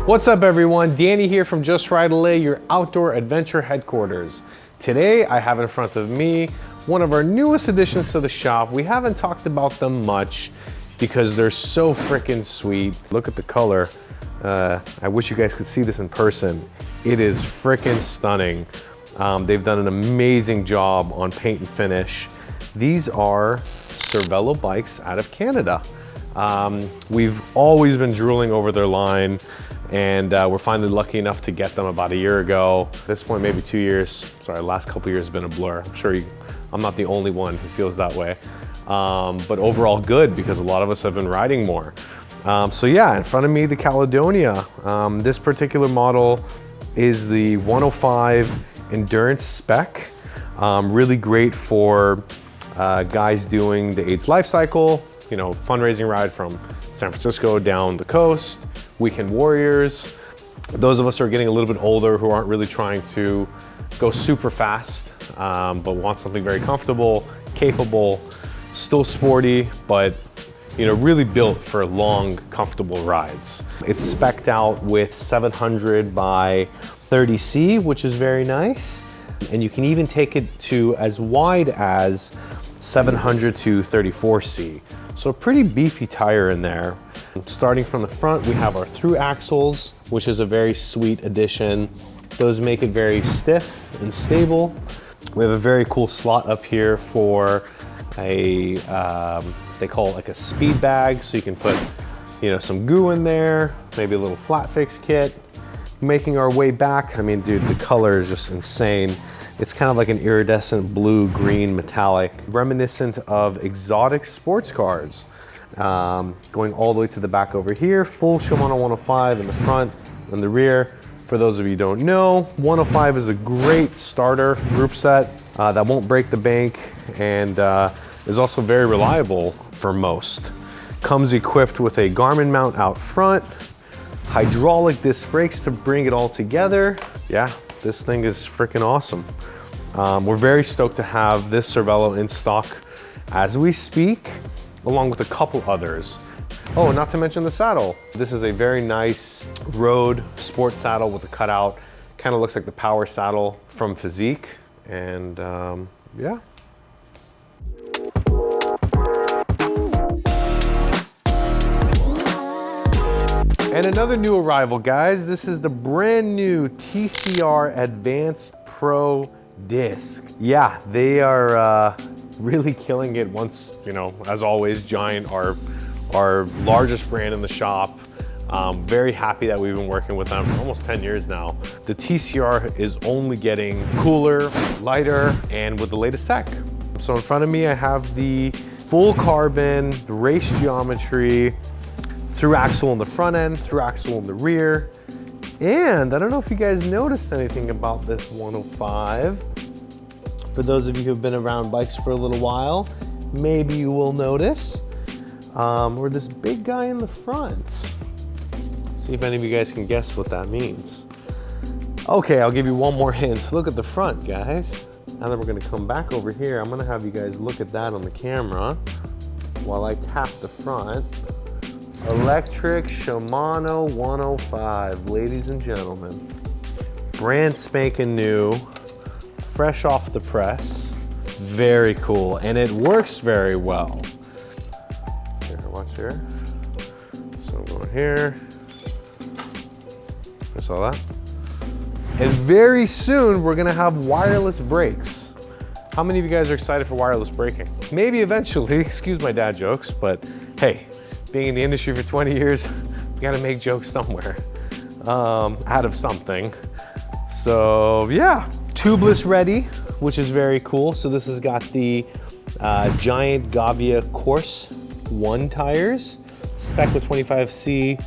What's up everyone, Danny here from JRLA, your outdoor adventure headquarters. Today I have in front of me one of our newest additions to the shop. We haven't talked about them much because they're so freaking sweet. Look at the color. I wish you guys could see this in person. It is freaking stunning. They've done an amazing job on paint and finish. These are Cervelo bikes out of Canada. We've always been drooling over their line, and we're finally lucky enough to get them about a year ago. At this point, maybe 2 years. Sorry, last couple years has been a blur. I'm sure I'm not the only one who feels that way. But overall good, because a lot of us have been riding more. So yeah, in front of me, the Caledonia. This particular model is the 105 Endurance Spec. Really great for guys doing the AIDS life cycle, you know, fundraising ride from San Francisco down the coast, weekend warriors. Those of us who are getting a little bit older who aren't really trying to go super fast, but want something very comfortable, capable, still sporty, but you know, really built for long, comfortable rides. It's spec'd out with 700 by 30C, which is very nice. And you can even take it to as wide as 700 to 34C. So a pretty beefy tire in there. Starting from the front, we have our thru axles, which is a very sweet addition. Those make it very stiff and stable. We have a very cool slot up here for a, they call it like a speed bag. So you can put, you know, some goo in there, maybe a little flat fix kit. Making our way back, I mean, dude, the color is just insane. It's kind of like an iridescent blue, green, metallic, reminiscent of exotic sports cars. Going all the way to the back over here, full Shimano 105 in the front and the rear. For those of you who don't know, 105 is a great starter group set that won't break the bank, and is also very reliable for most. Comes equipped with a Garmin mount out front, hydraulic disc brakes to bring it all together. Yeah, this thing is freaking awesome. We're very stoked to have this Cervelo in stock as we speak, along with a couple others. Oh, not to mention the saddle. This is a very nice road sport saddle with a cutout. Kind of looks like the power saddle from Physique, and yeah. And another new arrival, guys. This is the brand new TCR Advanced Pro Disc. Yeah, they are really killing it once, you know, as always, Giant, our largest brand in the shop. Very happy that we've been working with them for almost 10 years now. The TCR is only getting cooler, lighter, and with the latest tech. So in front of me, I have the full carbon, the race geometry, thru axle on the front end, thru axle on the rear. And I don't know if you guys noticed anything about this 105. For those of you who have been around bikes for a little while, maybe you will notice, or this big guy in the front. See if any of you guys can guess what that means. Okay, I'll give you one more hint. Look at the front, guys. Now that we're gonna come back over here, I'm gonna have you guys look at that on the camera while I tap the front. Electric Shimano 105, ladies and gentlemen. Brand spanking new, fresh off the press. Very cool, and it works very well. Here, watch here. So I'm going here. I saw that. And very soon, we're gonna have wireless brakes. How many of you guys are excited for wireless braking? Maybe eventually, excuse my dad jokes, but hey, being in the industry for 20 years, you gotta make jokes somewhere, out of something. So yeah, tubeless ready, which is very cool. So this has got the Giant Gavia Course 1 tires, spec with 25C.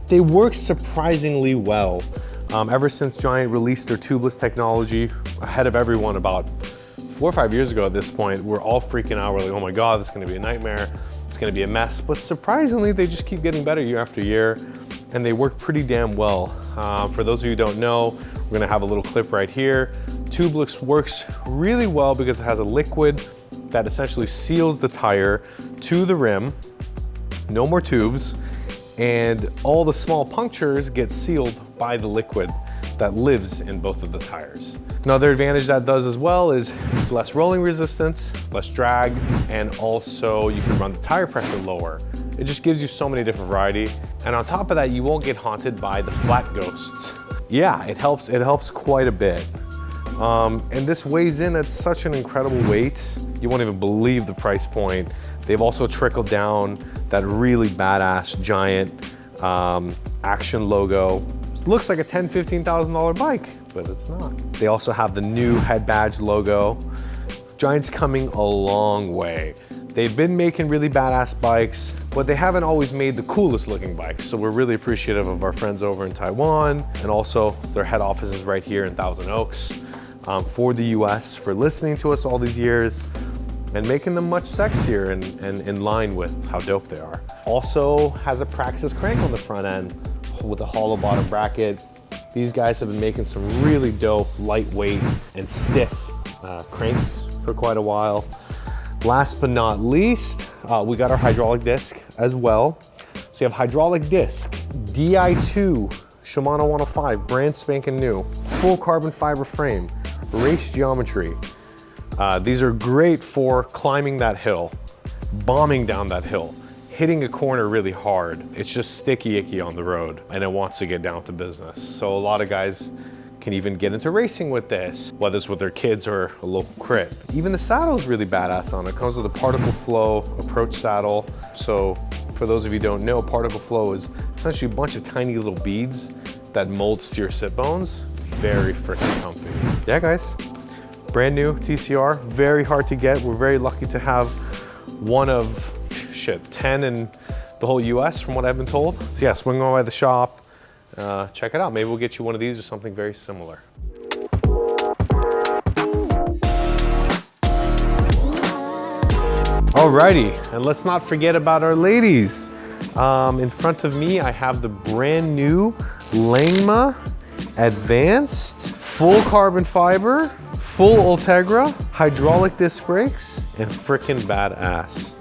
They work surprisingly well. Ever since Giant released their tubeless technology ahead of everyone about 4 or 5 years ago at this point, we're all freaking out. We're like, oh my God, this is gonna be a nightmare. It's gonna be a mess, but surprisingly, they just keep getting better year after year, and they work pretty damn well. For those of you who don't know, we're gonna have a little clip right here. Tubeless works really well because it has a liquid that essentially seals the tire to the rim, no more tubes, and all the small punctures get sealed by the liquid that lives in both of the tires. Another advantage that does as well is less rolling resistance, less drag, and also you can run the tire pressure lower. It just gives you so many different variety. And on top of that, you won't get haunted by the flat ghosts. Yeah, it helps quite a bit. And this weighs in at such an incredible weight. You won't even believe the price point. They've also trickled down that really badass Giant Action logo. Looks like a $10,000, $15,000 bike, but it's not. They also have the new head badge logo. Giant's coming a long way. They've been making really badass bikes, but they haven't always made the coolest looking bikes. So we're really appreciative of our friends over in Taiwan, and also their head office is right here in Thousand Oaks, for the US, for listening to us all these years and making them much sexier and in line with how dope they are. Also has a Praxis crank on the front end with a hollow bottom bracket. These guys have been making some really dope, lightweight and stiff cranks for quite a while. Last but not least, we got our hydraulic disc as well. So you have hydraulic disc, Di2, Shimano 105, brand spanking new, full carbon fiber frame, race geometry. These are great for climbing that hill, bombing down that hill, hitting a corner really hard. It's just sticky icky on the road and it wants to get down to business. So a lot of guys can even get into racing with this, whether it's with their kids or a local crit. Even the saddle is really badass on it. It comes with a particle flow approach saddle. So for those of you who don't know, particle flow is essentially a bunch of tiny little beads that molds to your sit bones. Very freaking comfy. Yeah guys, brand new TCR, very hard to get. We're very lucky to have one of 10 in the whole US from what I've been told. So yeah, swing on by the shop, check it out. Maybe we'll get you one of these or something very similar. Alrighty, and let's not forget about our ladies. In front of me, I have the brand new Langma Advanced full carbon fiber, full Ultegra, hydraulic disc brakes, and frickin' badass.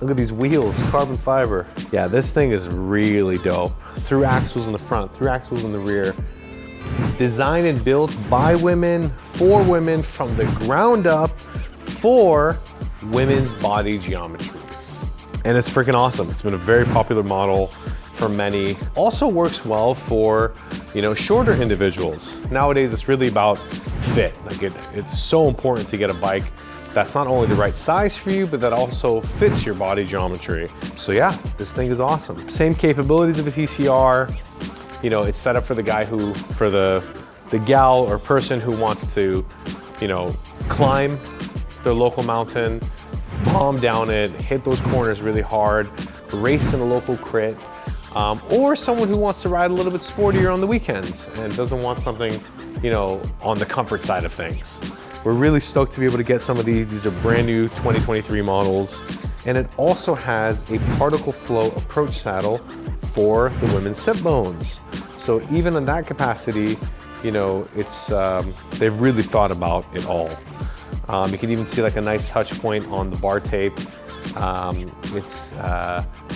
Look at these wheels, carbon fiber. Yeah, this thing is really dope. Thru axles in the front, thru axles in the rear. Designed and built by women, for women, from the ground up, for women's body geometries. And it's freaking awesome. It's been a very popular model for many. Also works well for, you know, shorter individuals. Nowadays, it's really about fit. Like it's so important to get a bike that's not only the right size for you, but that also fits your body geometry. So yeah, this thing is awesome. Same capabilities of a TCR. You know, it's set up for the guy who, for the gal or person who wants to, you know, climb their local mountain, bomb down it, hit those corners really hard, race in a local crit, or someone who wants to ride a little bit sportier on the weekends and doesn't want something, you know, on the comfort side of things. We're really stoked to be able to get some of these. These are brand new 2023 models. And it also has a particle flow approach saddle for the women's sit bones. So even in that capacity, you know, it's they've really thought about it all. You can even see like a nice touch point on the bar tape. It's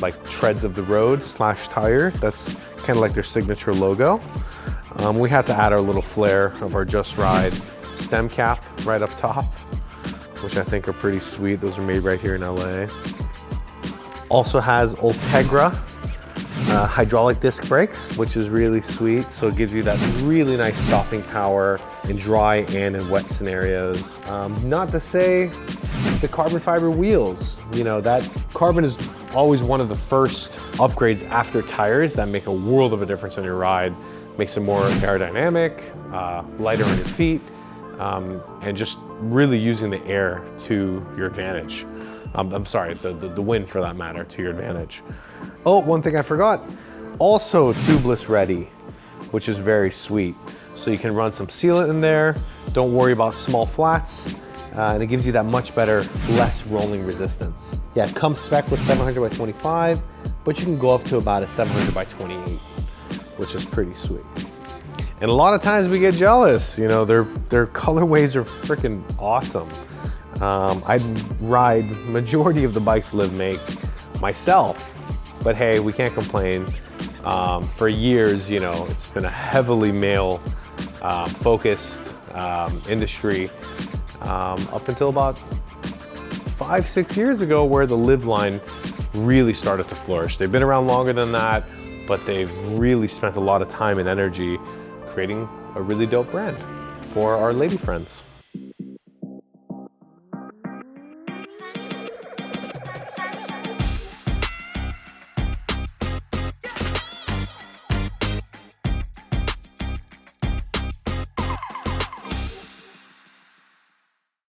like treads of the road / tire. That's kind of like their signature logo. We had to add our little flair of our Just Ride stem cap right up top, which I think are pretty sweet. Those are made right here in LA. Also has Ultegra hydraulic disc brakes, which is really sweet. So it gives you that really nice stopping power in dry and in wet scenarios. Not to say the carbon fiber wheels, you know, that carbon is always one of the first upgrades after tires that make a world of a difference on your ride. Makes it more aerodynamic, lighter on your feet, and just really using the air to your advantage. I'm sorry, the wind for that matter, to your advantage. Oh, one thing I forgot, also tubeless ready, which is very sweet. So you can run some sealant in there, don't worry about small flats, and it gives you that much better, less rolling resistance. Yeah, it comes spec with 700 by 25, but you can go up to about a 700 by 28, which is pretty sweet. And a lot of times we get jealous, you know, their colorways are freaking awesome. I ride majority of the bikes Liv make myself, but hey, we can't complain. For years, you know, it's been a heavily male focused industry up until about 5-6 years ago, where the Liv line really started to flourish. They've been around longer than that, but they've really spent a lot of time and energy creating a really dope brand for our lady friends.